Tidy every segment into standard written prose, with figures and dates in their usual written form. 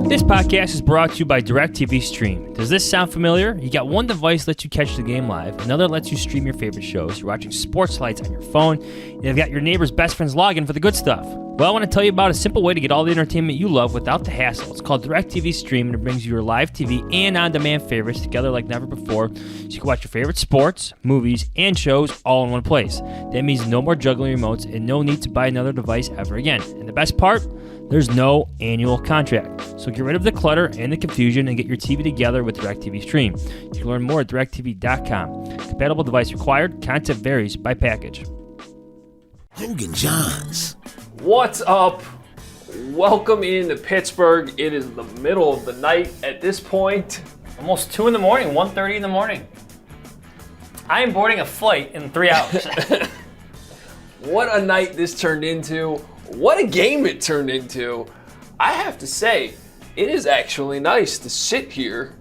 This podcast is brought to you by DirecTV Stream. Does this sound familiar? You got one device that lets you catch the game live, another lets you stream your favorite shows. You're watching sports highlights on your phone. You've got your neighbor's best friend's login for the good stuff. Well, I want to tell you about a simple way to get all the entertainment you love without the hassle. It's called DirecTV Stream, and it brings you your live TV and on-demand favorites together like never before, so you can watch your favorite sports, movies, and shows all in one place. That means no more juggling remotes and no need to buy another device ever again. And the best part? There's no annual contract. So get rid of the clutter and the confusion and get your TV together with DirecTV Stream. You can learn more at directv.com. Compatible device required. Content varies by package. Hoge Jahns. What's up? Welcome into Pittsburgh. It is the middle of the night at this point. Almost 2 in the morning, 1:30 in the morning. I am boarding a flight in 3 hours. What a night this turned into. What a game it turned into. I have to say, it is actually nice to sit here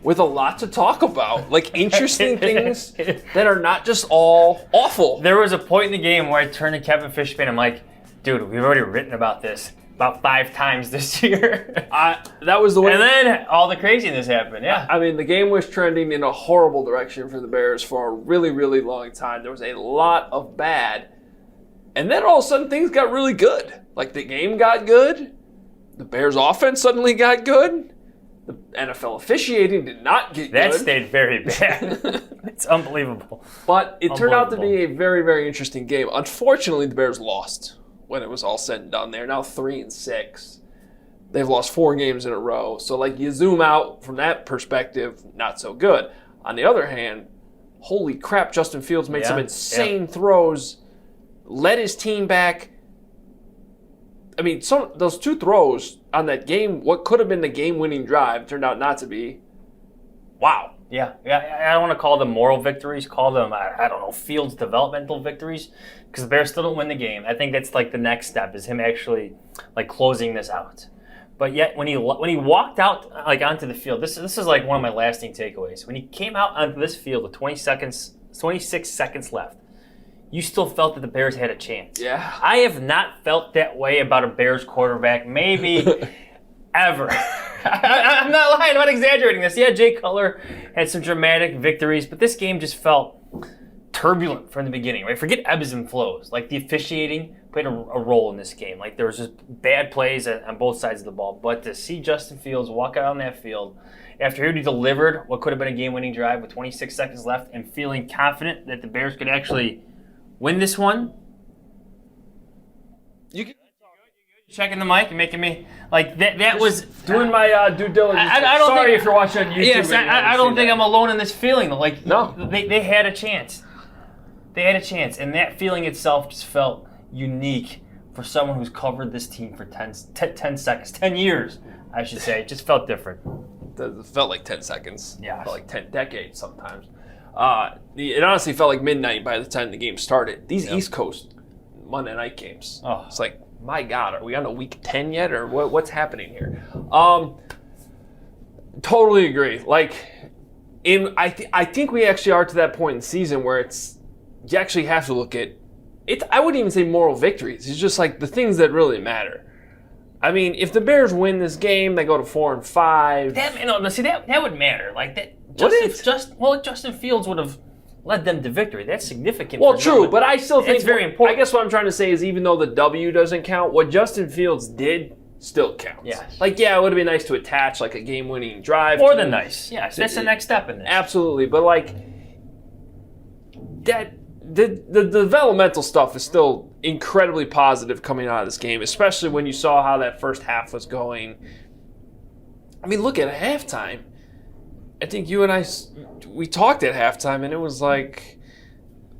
with a lot to talk about. Like interesting things that are not just all awful. There was a point in the game where I turned to Kevin Fishman. I'm like, dude, we've already written about this about 5 times this year. That was the way. And then all the craziness happened, yeah. I mean, the game was trending in a horrible direction for the Bears for a really, really long time. There was a lot of bad. And then all of a sudden things got really good. Like the game got good. The Bears offense suddenly got good. The NFL officiating did not get good. That stayed very bad. It's unbelievable. But it turned out to be a very, very interesting game. Unfortunately, the Bears lost when it was all said and done. They're now 3-6. They've lost 4 games in a row. So like you zoom out from that perspective, not so good. On the other hand, holy crap, Justin Fields made some insane throws. Led his team back. I mean, those 2 throws on that game, what could have been the game-winning drive, turned out not to be. Wow. Yeah. I don't want to call them moral victories. Call them, I don't know, Fields developmental victories, because the Bears still don't win the game. I think that's like the next step is him actually like closing this out. But yet, when he walked out like onto the field, this is like one of my lasting takeaways. When he came out onto this field with 26 seconds left. You still felt that the Bears had a chance. Yeah. I have not felt that way about a Bears quarterback, maybe ever. I'm not lying. I'm not exaggerating this. Yeah, Jay Cutler had some dramatic victories, but this game just felt turbulent from the beginning, right? Forget ebbs and flows. Like the officiating played a role in this game. Like there was just bad plays on both sides of the ball. But to see Justin Fields walk out on that field after he delivered what could have been a game-winning drive with 26 seconds left and feeling confident that the Bears could actually win this one. You can checking the mic and making me like that. That was doing my due diligence. Sorry if you're watching on YouTube. Yes, I don't think I'm alone in this feeling. Like no, they had a chance. They had a chance, and that feeling itself just felt unique for someone who's covered this team for 10 seconds, 10 years, I should say. It just felt different. It felt like 10 seconds. Yeah, it felt like 10 decades sometimes. It honestly felt like midnight by the time the game started. These East Coast Monday night games. Oh. It's like, my God, are we on a week 10 yet, or what's happening here? Totally agree. Like, I think we actually are to that point in the season where you actually have to look at it. I wouldn't even say moral victories. It's just like the things that really matter. I mean, if the Bears win this game, they go to 4-5. That would matter. Like that. Justin Fields would have led them to victory. That's significant. Well, true, but I still think it's very important. I guess what I'm trying to say is even though the W doesn't count, what Justin Fields did still counts. Yeah. Like, yeah, it would have been nice to attach like a game-winning drive. More than nice. Yes, that's the next step in this. Absolutely, but like that, the developmental stuff is still incredibly positive coming out of this game, especially when you saw how that first half was going. I mean, look at halftime. I think you and I, we talked at halftime, and it was like,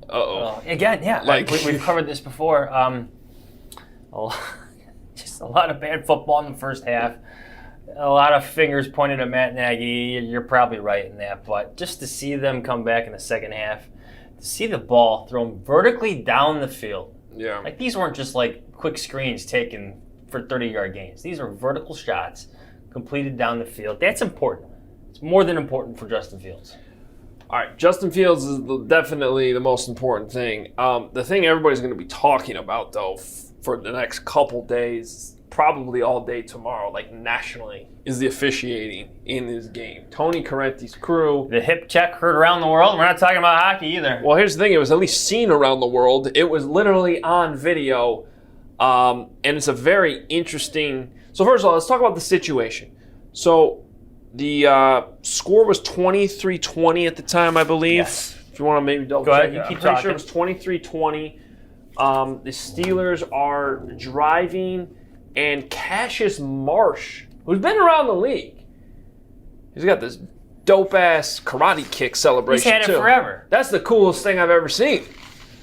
again, yeah. Like we've covered this before. Just a lot of bad football in the first half. A lot of fingers pointed at Matt Nagy. You're probably right in that. But just to see them come back in the second half, to see the ball thrown vertically down the field. Yeah. Like these weren't just like quick screens taken for 30-yard gains. These are vertical shots completed down the field. That's important. It's more than important for Justin Fields. All right, Justin Fields is definitely the most important thing. The thing everybody's going to be talking about, though, for the next couple days probably all day tomorrow, like nationally, is the officiating in this game. Tony Correnti's crew. The hip check heard around the world. We're not talking about hockey either. Well, here's the thing. It was at least seen around the world. It was literally on video, and it's a very interesting... So first of all, let's talk about the situation. So the score was 23-20 at the time, I believe. Yes. If you want to maybe double Go check. ahead, you keep I'm pretty talking. sure it was 23-20. The Steelers are driving, and Cassius Marsh, who's been around the league, he's got this dope-ass karate kick celebration, He's had it forever. That's the coolest thing I've ever seen.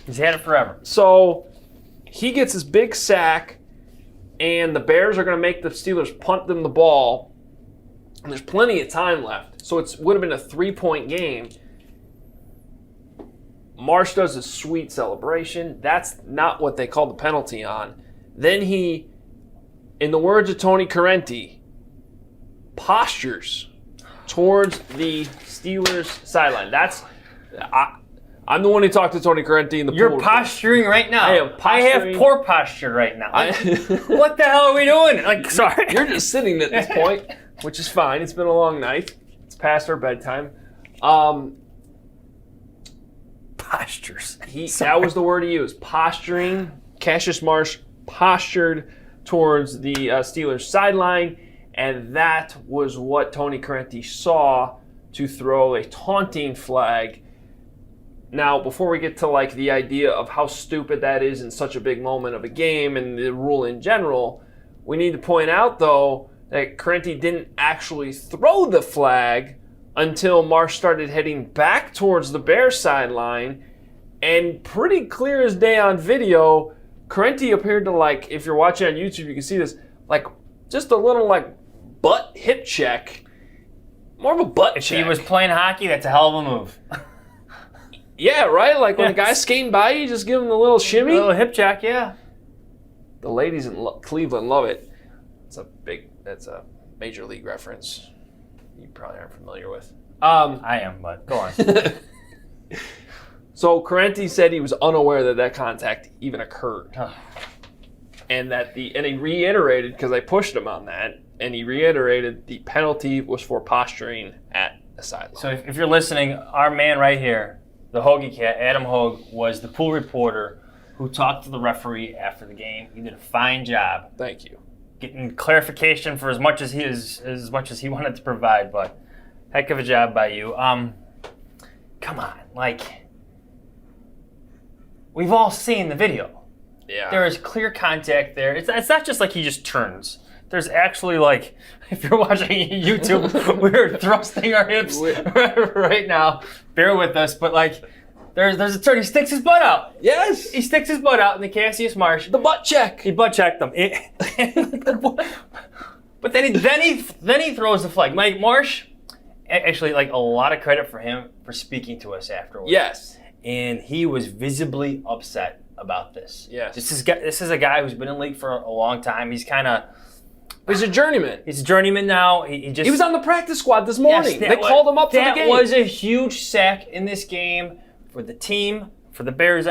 He's had it forever. So he gets this big sack, and the Bears are going to make the Steelers punt them the ball, and there's plenty of time left. So it would have been a 3-point game. Marsh does a sweet celebration. That's not what they called the penalty on. Then he, in the words of Tony Correnti, postures towards the Steelers sideline. I'm the one who talked to Tony Correnti in the pool. You're posturing right now. I am posturing. I have poor posture right now. What the hell are we doing? Like, sorry. You're just sitting at this point, which is fine. It's been a long night. It's past our bedtime. Postures. That was the word he used. Posturing. Cassius Marsh postured towards the Steelers sideline, and that was what Tony Correnti saw to throw a taunting flag. Now, before we get to like the idea of how stupid that is in such a big moment of a game and the rule in general, we need to point out though that Correnti didn't actually throw the flag until Marsh started heading back towards the Bears sideline, and pretty clear as day on video, Correnti appeared to, like, if you're watching on YouTube, you can see this, like, just a little, like, butt hip check. More of a butt check. If he was playing hockey, that's a hell of a move. Yeah, right? Like, when a guy's skating by you, just give him a little shimmy. A little hip check, yeah. The ladies in Cleveland love it. That's a major league reference you probably aren't familiar with. I am, but go on. So Correnti said he was unaware that contact even occurred. And he reiterated, because I pushed him on that, and he reiterated the penalty was for posturing at the sideline. So if you're listening, our man right here, the Hoge Cat, Adam Hoge, was the pool reporter who talked to the referee after the game. He did a fine job. Thank you. Getting clarification for as much as he wanted to provide, but heck of a job by you. Come on, like, we've all seen the video. Yeah. There is clear contact there. It's not just like he just turns. There's actually, like, if you're watching YouTube, we're thrusting our hips right now. Bear with us, but like, there's a turn. He sticks his butt out. Yes. He sticks his butt out in the Cassius Marsh. The butt check. He butt checked him. But then he throws the flag. Mike Marsh, actually, like, a lot of credit for him for speaking to us afterwards. Yes. And he was visibly upset about this. Yes. This is a guy who's been in the league for a long time. He's He's a journeyman. He's a journeyman now. He was on the practice squad this morning. They called him up for the game. That was a huge sack in this game for the team, for the Bears,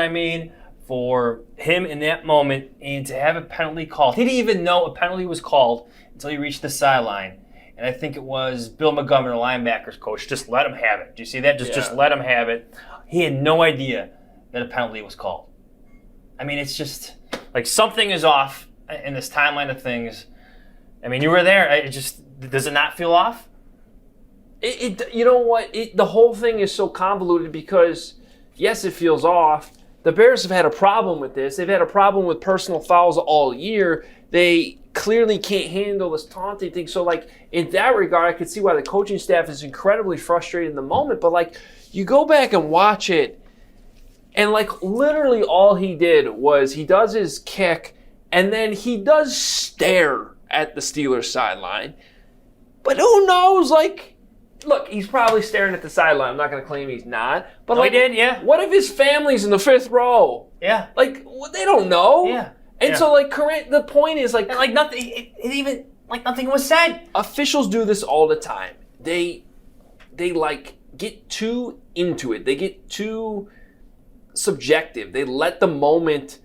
for him in that moment, and to have a penalty called. He didn't even know a penalty was called until he reached the sideline. And I think it was Bill Montgomery, the linebackers coach, just let him have it. Do you see that? Just let him have it. He had no idea that a penalty was called. I mean, it's just like something is off in this timeline of things. I mean, you were there. Does it not feel off? You know what? The whole thing is so convoluted because, yes, it feels off. The Bears have had a problem with this. They've had a problem with personal fouls all year. They clearly can't handle this taunting thing. So, like, in that regard, I could see why the coaching staff is incredibly frustrated in the moment. But, like, you go back and watch it, and, like, literally all he did was he does his kick, and then he does stare at the Steelers sideline. But who knows, like, look, he's probably staring at the sideline. I'm not going to claim he's not. But he did, yeah. What if his family's in the fifth row? Yeah. Like, they don't know. Yeah. And so, like, the point is, like... And, like, nothing was said. Officials do this all the time. They like, get too into it. They get too subjective. They let the moment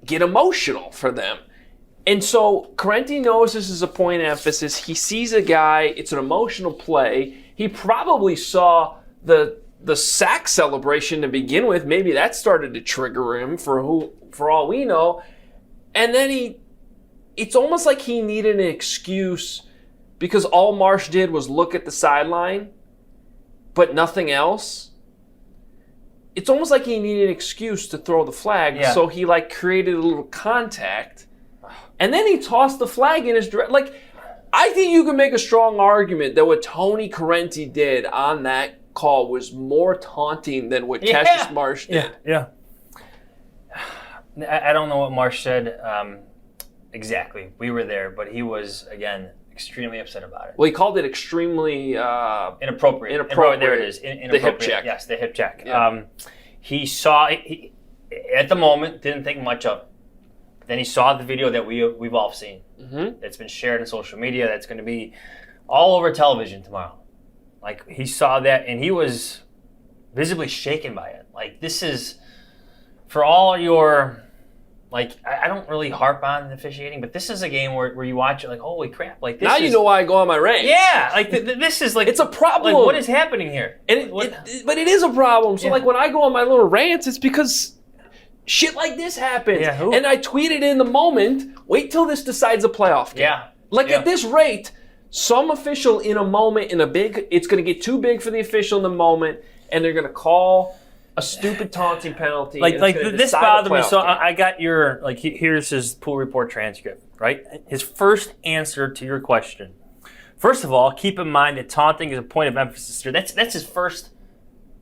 get emotional for them. And so Correnti knows this is a point of emphasis. He sees a guy. It's an emotional play. He probably saw the sack celebration to begin with. Maybe that started to trigger him for all we know. And then it's almost like he needed an excuse because all Marsh did was look at the sideline, but nothing else. It's almost like he needed an excuse to throw the flag. Yeah. So he created a little contact. And then he tossed the flag in his direction. I think you can make a strong argument that what Tony Correnti did on that call was more taunting than what Cassius Marsh did. Yeah. I don't know what Marsh said exactly. We were there, but he was, again, extremely upset about it. Well, he called it extremely inappropriate. There it is. Inappropriate. The hip check. Yes, the hip check. Yeah. He saw it, at the moment, didn't think much of it. Then he saw the video that we've all seen. Mm-hmm. That's been shared on social media. That's going to be all over television tomorrow. He saw that, and he was visibly shaken by it. This is, for all your, I don't really harp on officiating, but this is a game where you watch it holy crap. This now you know why I go on my rant. Yeah, this is it's a problem. What is happening here? But it is a problem. So when I go on my little rants, it's because shit like this happens. Yeah, and I tweeted in the moment, wait till this decides a playoff game. Yeah. At this rate, some official in a moment, it's going to get too big for the official in the moment, and they're going to call a stupid taunting penalty. This bothered me. So I got your, here's his pool report transcript, right? His first answer to your question. First of all, keep in mind that taunting is a point of emphasis here. That's his first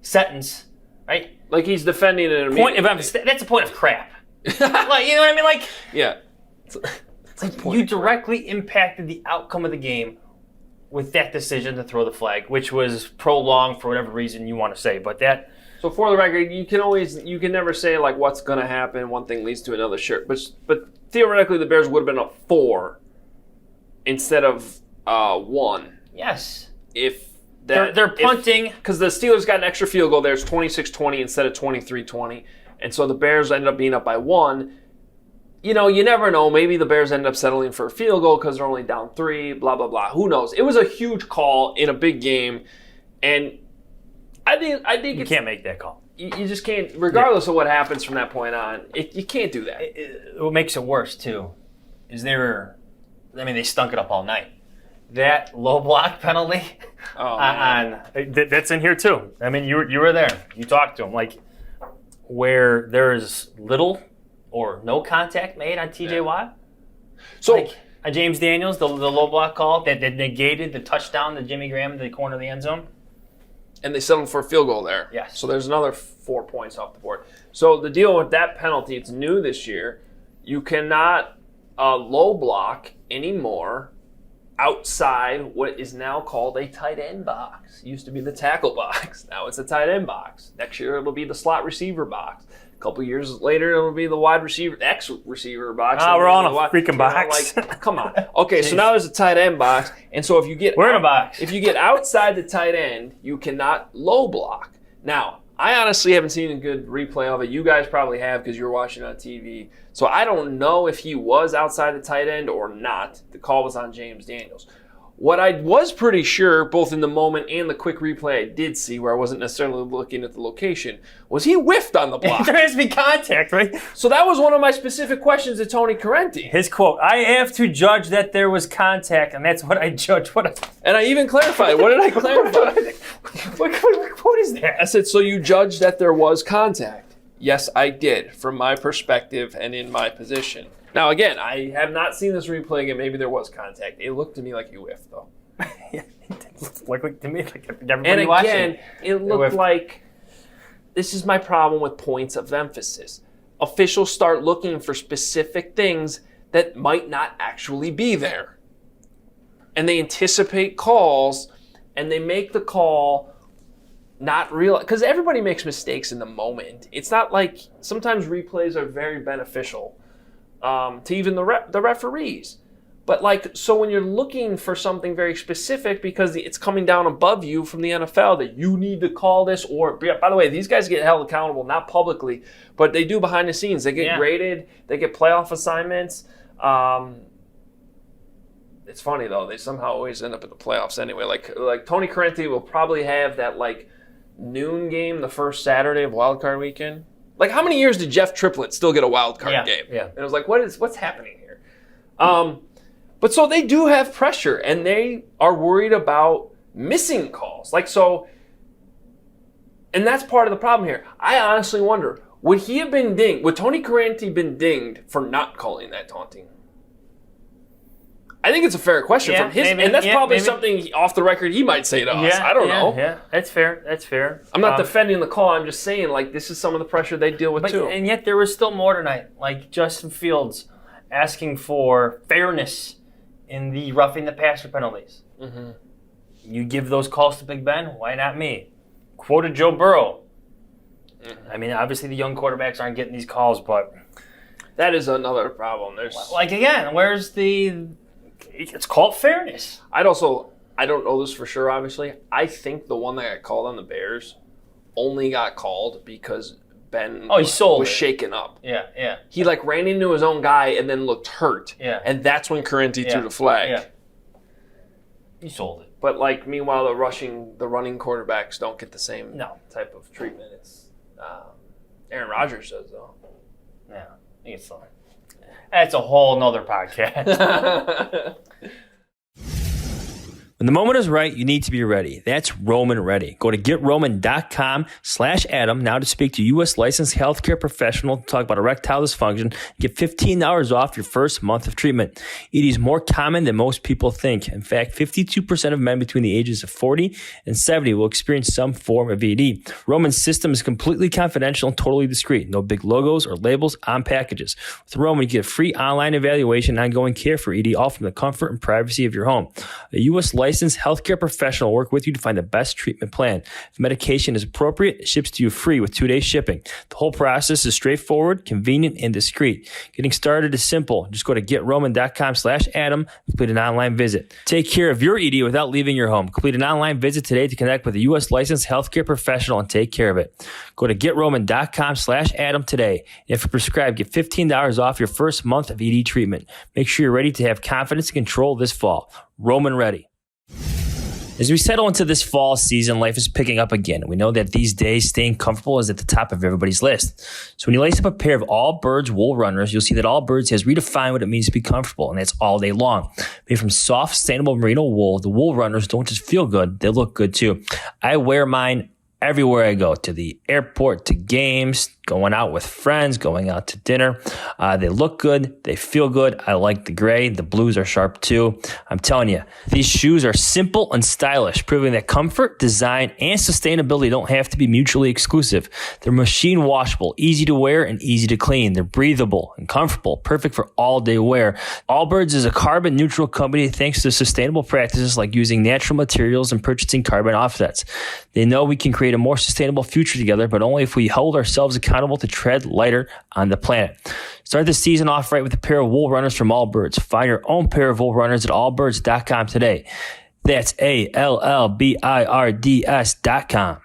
sentence, right? He's defending it immediately. Point of emphasis. That's a point of crap. You know what I mean? Yeah. You directly impacted the outcome of the game with that decision to throw the flag, which was prolonged for whatever reason you want to say. But that. So for the record, you can never say what's going to happen. One thing leads to another. Sure, but theoretically, the Bears would have been up 4 instead of 1. Yes. If they're punting because the Steelers got an extra field goal there. It's 26-20 instead of 23-20, and so the Bears ended up being up by 1. You never know. Maybe the Bears ended up settling for a field goal because they're only down 3. Blah blah blah. Who knows? It was a huge call in a big game, and I think you can't make that call. You just can't, regardless of what happens from that point on. You can't do that. What makes it worse too is they stunk it up all night. That low block penalty that's in here too. You were there. You talked to him. Where there is little or no contact made on TJ Watt. So James Daniels, the low block call that negated the touchdown to Jimmy Graham to the corner of the end zone. And they settled for a field goal there. Yes. So there's another 4 points off the board. So the deal with that penalty, it's new this year. You cannot low block anymore outside what is now called a tight end box. It used to be the tackle box. Now it's a tight end box. Next year it'll be the slot receiver box. A couple years later it'll be the wide receiver, X-receiver box. We're on a freaking box. Come on. Okay, so now there's a tight end box. And so we're in a box. If you get outside the tight end, you cannot low block. Now, I honestly haven't seen a good replay of it. You guys probably have because you're watching on TV. So I don't know if he was outside the tight end or not. The call was on James Daniels. What I was pretty sure, both in the moment and the quick replay I did see, where I wasn't necessarily looking at the location, was he whiffed on the block. There has to be contact, right? So that was one of my specific questions to Tony Correnti. His quote, I have to judge that there was contact, and that's what I judge. And I even clarified. What did I clarify? What quote is that? I said, so you judged that there was contact? Yes, I did, from my perspective and in my position. Now, again, I have not seen this replay again. Maybe there was contact. It looked to me like you whiffed, though. Yeah, it looked like to me like everybody and watching. Again, it looked like this is my problem with points of emphasis. Officials start looking for specific things that might not actually be there. And they anticipate calls, and they make the call not real. Because everybody makes mistakes in the moment. It's not like sometimes replays are very beneficial to even the referees. But so when you're looking for something very specific because it's coming down above you from the NFL that you need to call this, or by the way, these guys get held accountable, not publicly, but they do behind the scenes. They get graded, they get playoff assignments. It's funny though; they somehow always end up in the playoffs anyway. Like Tony Corrente will probably have that like noon game the first Saturday of Wild Card Weekend. Like, how many years did Jeff Triplett still get a wild card game? Yeah. And it was like, what's happening here? But so they do have pressure, and they are worried about missing calls. Like, so, and that's part of the problem here. I honestly wonder, would he have been dinged? Would Tony Corrente been dinged for not calling that taunting? I think it's a fair question from his, and that's probably something off the record he might say to us. I don't know. Yeah, that's fair. I'm not defending the call. I'm just saying, like, this is some of the pressure they deal with too. And yet there was still more tonight. Like Justin Fields asking for fairness in the roughing the passer penalties. Mm-hmm. You give those calls to Big Ben, why not me? Quoted Joe Burrow. Mm-hmm. I mean, obviously the young quarterbacks aren't getting these calls, but that is another problem. There's again, where's the... It's called fairness. I don't know this for sure, obviously. I think the one that got called on the Bears only got called because Ben was shaken up. Yeah. He ran into his own guy and then looked hurt. Yeah. And that's when Corrente threw the flag. Yeah. He sold it. But meanwhile, the running quarterbacks don't get the same type of treatment. It's Aaron Rodgers does though. Yeah, I think it's so. That's a whole nother podcast. When the moment is right, you need to be ready. That's Roman Ready. Go to GetRoman.com/Adam now to speak to U.S. licensed healthcare professional to talk about erectile dysfunction. Get $15 off your first month of treatment. ED is more common than most people think. In fact, 52% of men between the ages of 40 and 70 will experience some form of ED. Roman's system is completely confidential and totally discreet. No big logos or labels on packages. With Roman, you get a free online evaluation and ongoing care for ED, all from the comfort and privacy of your home. A U.S. licensed healthcare professional will work with you to find the best treatment plan. If medication is appropriate, it ships to you free with 2-day shipping. The whole process is straightforward, convenient, and discreet. Getting started is simple. Just go to GetRoman.com/Adam and complete an online visit. Take care of your ED without leaving your home. Complete an online visit today to connect with a U.S. licensed healthcare professional and take care of it. Go to GetRoman.com/Adam today. And if you're prescribed, get $15 off your first month of ED treatment. Make sure you're ready to have confidence and control this fall. Roman Ready. As we settle into this fall season, life is picking up again. We know that these days staying comfortable is at the top of everybody's list. So when you lace up a pair of Allbirds wool runners, you'll see that Allbirds has redefined what it means to be comfortable, and that's all day long. Made from soft, sustainable merino wool, the wool runners don't just feel good, they look good too. I wear mine everywhere I go, to the airport, to games, going out with friends, going out to dinner. They look good. They feel good. I like the gray. The blues are sharp too. I'm telling you, these shoes are simple and stylish, proving that comfort, design, and sustainability don't have to be mutually exclusive. They're machine washable, easy to wear, and easy to clean. They're breathable and comfortable, perfect for all-day wear. Allbirds is a carbon-neutral company thanks to sustainable practices like using natural materials and purchasing carbon offsets. They know we can create a more sustainable future together, but only if we hold ourselves accountable to tread lighter on the planet. Start the season off right with a pair of wool runners from Allbirds. Find your own pair of wool runners at allbirds.com today. That's ALLBIRDS.com.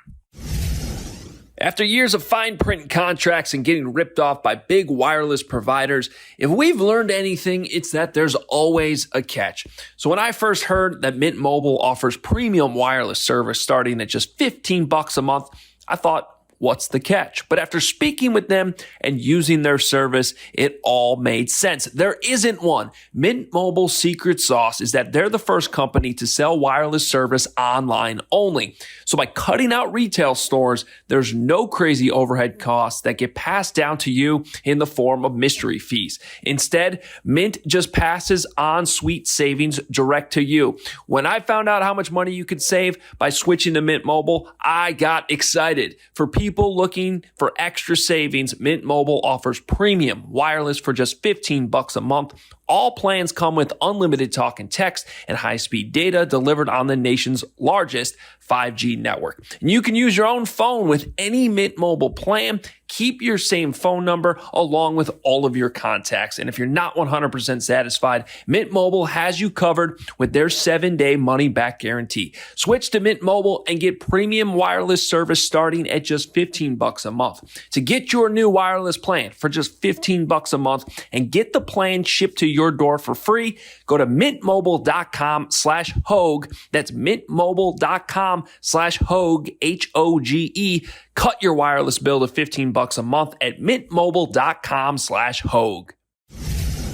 After years of fine print contracts and getting ripped off by big wireless providers, if we've learned anything, it's that there's always a catch. So when I first heard that Mint Mobile offers premium wireless service starting at just $15 a month, I thought, what's the catch? But after speaking with them and using their service, it all made sense. There isn't one. Mint Mobile's secret sauce is that they're the first company to sell wireless service online only. So by cutting out retail stores, there's no crazy overhead costs that get passed down to you in the form of mystery fees. Instead, Mint just passes on sweet savings direct to you. When I found out how much money you could save by switching to Mint Mobile, I got excited. For people looking for extra savings, Mint Mobile offers premium wireless for just $15 a month. All plans come with unlimited talk and text and high-speed data delivered on the nation's largest 5G network. And you can use your own phone with any Mint Mobile plan. Keep your same phone number along with all of your contacts. And if you're not 100% satisfied, Mint Mobile has you covered with their 7-day money-back guarantee. Switch to Mint Mobile and get premium wireless service starting at just $15 a month. To get your new wireless plan for just $15 a month and get the plan shipped to your door for free. Go to mintmobile.com/Hoge. That's mintmobile.com/Hoge, Hoge. Cut your wireless bill to $15 a month at mintmobile.com/Hoge.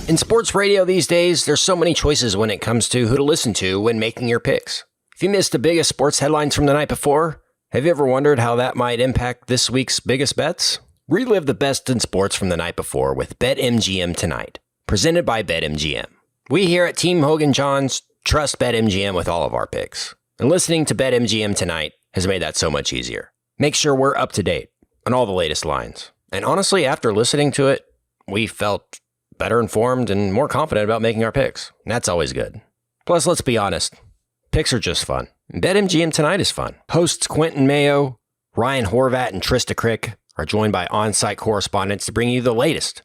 In sports radio these days, there's so many choices when it comes to who to listen to when making your picks. If you missed the biggest sports headlines from the night before, have you ever wondered how that might impact this week's biggest bets? Relive the best in sports from the night before with BetMGM Tonight, presented by BetMGM. We here at Team Hoge Jahns trust BetMGM with all of our picks, and listening to BetMGM Tonight has made that so much easier. Make sure we're up to date on all the latest lines. And honestly, after listening to it, we felt better informed and more confident about making our picks. And that's always good. Plus, let's be honest, picks are just fun. BetMGM Tonight is fun. Hosts Quentin Mayo, Ryan Horvat, and Trista Crick are joined by on-site correspondents to bring you the latest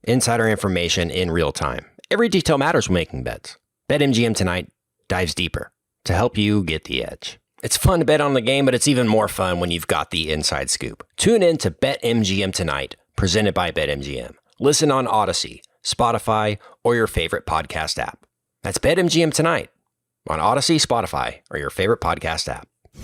insider information in real time. Every detail matters when making bets. BetMGM Tonight dives deeper to help you get the edge. It's fun to bet on the game, but it's even more fun when you've got the inside scoop. Tune in to BetMGM Tonight, presented by BetMGM. Listen on Odyssey, Spotify, or your favorite podcast app. That's BetMGM Tonight on Odyssey, Spotify, or your favorite podcast app. I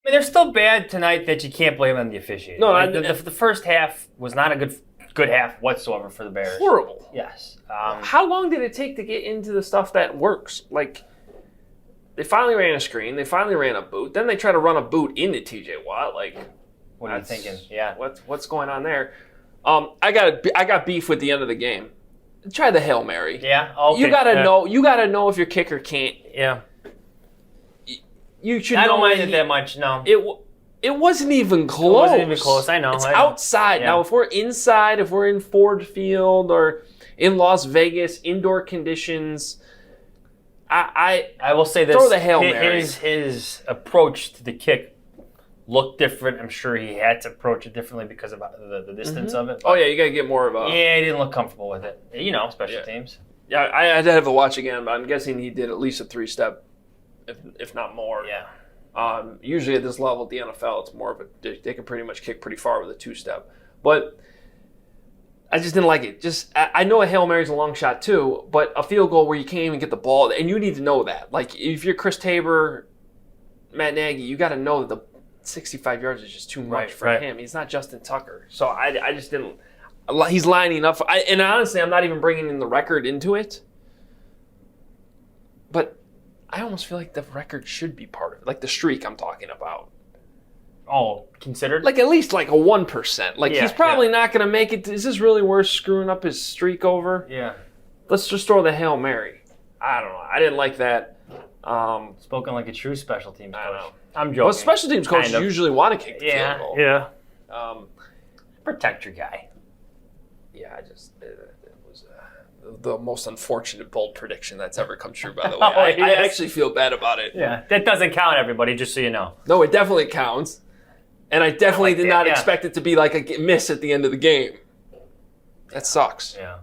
mean, they're still bad tonight that you can't blame on the officiating. No, like, the first half was not a good half whatsoever for the Bears. Horrible. Yes. How long did it take to get into the stuff that works? Like, they finally ran a screen. They finally ran a boot. Then they try to run a boot into TJ Watt. Like, what are you thinking? Yeah. What's going on there? I got beef with the end of the game. Try the Hail Mary. Yeah. Okay. You gotta know. You gotta know if your kicker can't. Yeah. You should. I don't mind it that much. No. It wasn't even close. It wasn't even close. I know. It's outside. Yeah. Now, if we're inside, if we're in Ford Field or in Las Vegas, indoor conditions, I will say this. Throw the Hail Mary. His approach to the kick looked different. I'm sure he had to approach it differently because of the distance of it. Oh, yeah, you got to get more of a... Yeah, he didn't look comfortable with it. Special teams. Yeah, I'd have to watch again, but I'm guessing he did at least a three-step, if not more. Yeah. Usually at this level at the NFL, it's more of a... They can pretty much kick pretty far with a two-step. But I just didn't like it. I know a Hail Mary's a long shot too, but a field goal where you can't even get the ball, and you need to know that. Like, if you're Chris Tabor, Matt Nagy, you got to know that the 65 yards is just too much for him. He's not Justin Tucker. So I just didn't... He's lining up. And honestly, I'm not even bringing in the record into it. But I almost feel like the record should be part of it. Like the streak I'm talking about. Oh, considered? Like at least like a 1%. Like he's probably not going to make it. Is this really worth screwing up his streak over? Yeah. Let's just throw the Hail Mary. I don't know. I didn't like that. Spoken like a true special teams coach. I know. I'm joking. Well, special teams coaches usually want to kick the field goal. Yeah. Protect your guy. Yeah, it was the most unfortunate bold prediction that's ever come true, by the way. I actually feel bad about it. Yeah, that doesn't count, everybody, just so you know. No, it definitely counts. And I definitely did not expect it to be like a miss at the end of the game. That sucks. Yeah.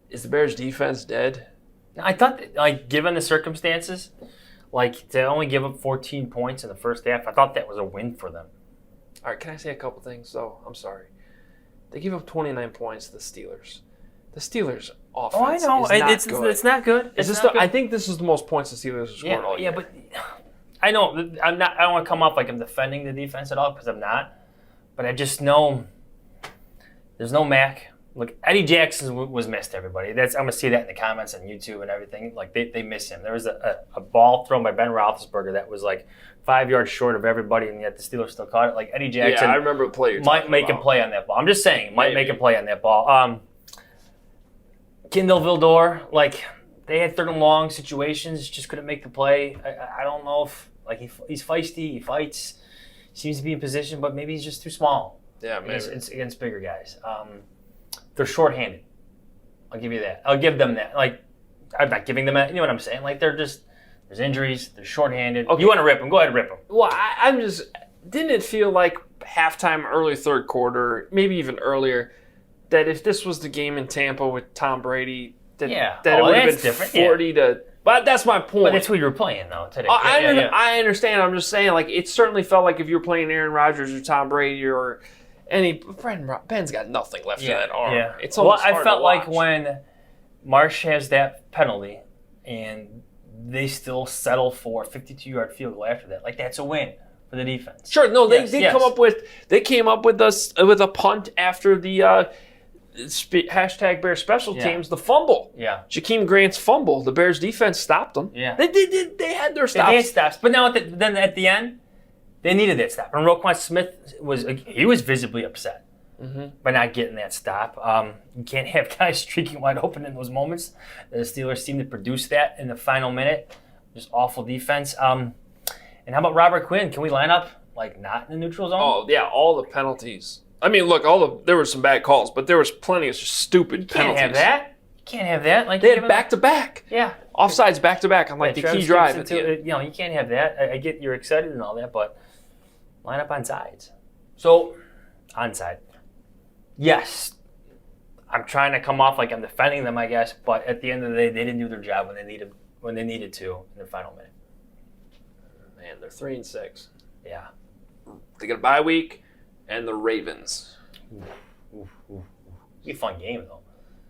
Is the Bears' defense dead? I thought, given the circumstances, to only give up 14 points in the first half, I thought that was a win for them. All right, can I say a couple things, though? I'm sorry. They give up 29 points to the Steelers. The Steelers' offense is not good. It's not good. I think this is the most points the Steelers have scored all year. Yeah, but I know I don't want to come off like I'm defending the defense at all, because I'm not. But I just know there's no Mac. Look, Eddie Jackson was missed, everybody. I'm going to see that in the comments on YouTube and everything. They miss him. There was a ball thrown by Ben Roethlisberger that was 5 yards short of everybody, and yet the Steelers still caught it. Eddie Jackson I remember a play you're might make a play on that ball. I'm just saying, might make a play on that ball. Kendall Vildor, they had third and long situations, just couldn't make the play. I don't know if he's feisty, he fights, seems to be in position, but maybe he's just too small. Yeah, maybe. Against bigger guys. They're shorthanded. I'll give you that. I'll give them that. I'm not giving them that. You know what I'm saying? There's injuries. They're shorthanded. Okay. You want to rip them? Go ahead and rip them. Well, I'm just... Didn't it feel like halftime, early third quarter, maybe even earlier, that if this was the game in Tampa with Tom Brady, that it would have been different. 40 to... But that's my point. But that's who you were playing, though, today. I understand. I'm just saying, it certainly felt like if you were playing Aaron Rodgers or Tom Brady or And Ben's got nothing left in that arm. Yeah. It's almost hard I felt to like watch. when Marsh has that penalty and they still settle for a 52-yard field goal after that. Like, that's a win for the defense. Sure, no, they came up with a punt after the hashtag Bears special teams, the fumble. Yeah. Jakeem Grant's fumble. The Bears defense stopped them. Yeah. They had their stops. They had stops. But now then at the end, they needed that stop. And Roquan Smith was visibly upset by not getting that stop. You can't have guys streaking wide open in those moments. The Steelers seem to produce that in the final minute. Just awful defense. And how about Robert Quinn? Can we line up like not in the neutral zone? Oh yeah, all the penalties. I mean, look, there were some bad calls, but there was plenty of just stupid penalties. Can't have that. You can't have that. Like, they had back to back. Yeah. Offsides back to back on like the Travis key drive. Stevenson, you can't have that. I get you're excited and all that, but line up on sides. So, onside. Yes, I'm trying to come off like I'm defending them, I guess, but at the end of the day, they didn't do their job when they needed to in the final minute. Man, they're 3-6. Yeah. They get a bye week, and the Ravens. Be a fun game though.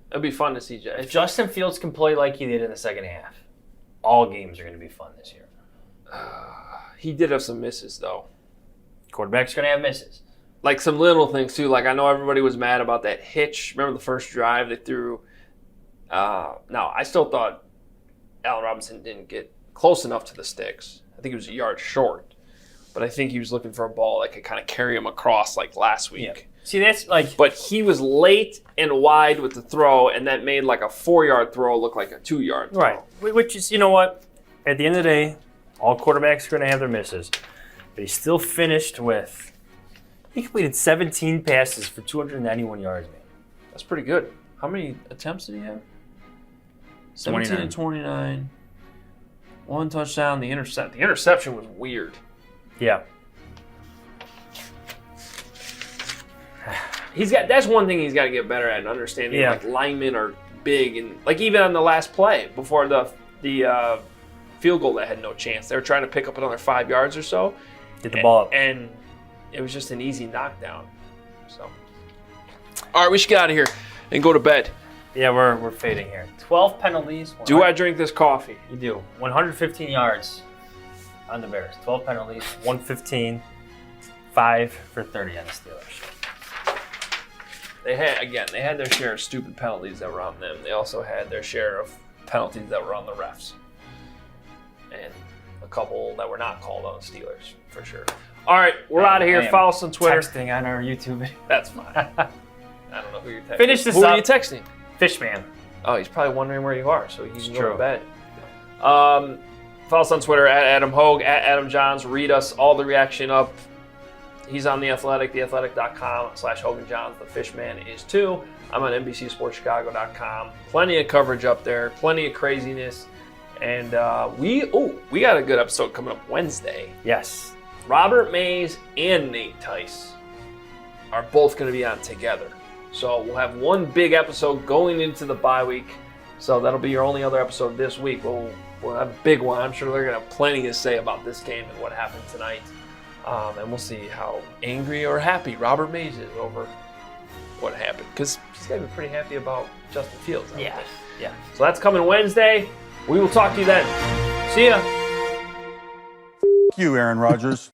It'd be fun to see Jay. If Justin Fields can play like he did in the second half, all games are going to be fun this year. He did have some misses though. Quarterback's going to have misses. Like some little things too. Like I know everybody was mad about that hitch. Remember the first drive they threw? No, I still thought Allen Robinson didn't get close enough to the sticks. I think he was a yard short. But I think he was looking for a ball that could kind of carry him across like last week. Yeah. See, that's like... But he was late and wide with the throw, and that made like a 4-yard throw look like a 2-yard throw. Right. Which is, you know what? At the end of the day, all quarterbacks are going to have their misses. But he still finished with... He completed 17 passes for 291 yards, man. That's pretty good. How many attempts did he have? 17 and 29. 1 touchdown. The interception was weird. Yeah. That's one thing he's got to get better at, and understanding like linemen are big, and like even on the last play before the field goal that had no chance, they were trying to pick up another 5 yards or so. Get the ball up. And it was just an easy knockdown. So, all right, we should get out of here and go to bed. Yeah, we're fading here. 12 penalties. Do I drink this coffee? You do. 115 yards on the Bears. 12 penalties, 115, 5 for 30 on the Steelers. They had their share of stupid penalties that were on them. They also had their share of penalties that were on the refs. And a couple that were not called on the Steelers, for sure. All right, we're out of here. Follow us on Twitter. Texting on our YouTube video. That's fine. I don't know who you're texting. Finish this Who up. are you texting? Fishman. Oh, he's probably wondering where you are, so he can go to bed. Follow us on Twitter, at Adam Hoge, at Adam Jahns. Read us, all the reaction up. He's on The Athletic, theathletic.com/Hoge Jahns. The Fishman is too. I'm on NBCSportsChicago.com. Plenty of coverage up there, plenty of craziness. And we got a good episode coming up Wednesday. Yes. Robert Mays and Nate Tice are both going to be on together. So we'll have one big episode going into the bye week. So that'll be your only other episode this week. We'll have a big one. I'm sure they're going to have plenty to say about this game and what happened tonight. And we'll see how angry or happy Robert Mays is over what happened. Because he's got to be pretty happy about Justin Fields. Yeah. So that's coming Wednesday. We will talk to you then. See ya. You, Aaron Rodgers.